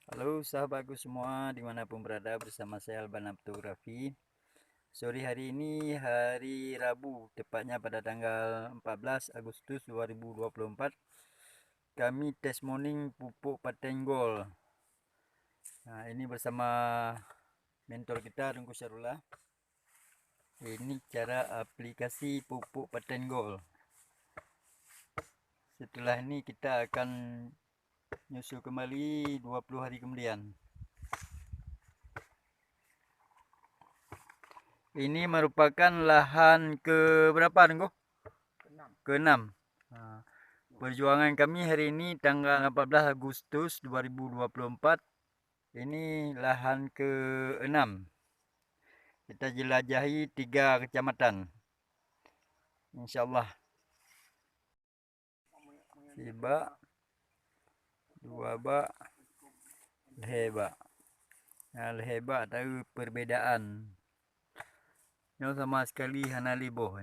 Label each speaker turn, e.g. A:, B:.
A: Halo sahabatku semua dimanapun berada, bersama saya Albana Fotografi. Sore hari ini hari Rabu, tepatnya pada tanggal 14 Agustus 2024, kami tes morning pupuk patenggol. Nah, ini bersama mentor kita Tengku Syarullah. Ini cara aplikasi pupuk patenggol. Setelah ini kita akan nyusul kembali 20 hari kemudian. Ini merupakan lahan ke berapa, Tengku? Ke-6. Perjuangan kami hari ini tanggal 14 Agustus 2024. Ini lahan ke-6. Kita jelajahi 3 kecamatan. InsyaAllah. Sibak, dua bak, lehebak. Nah, lehebak tahu perbedaan. Yang sama sekali hana liboh.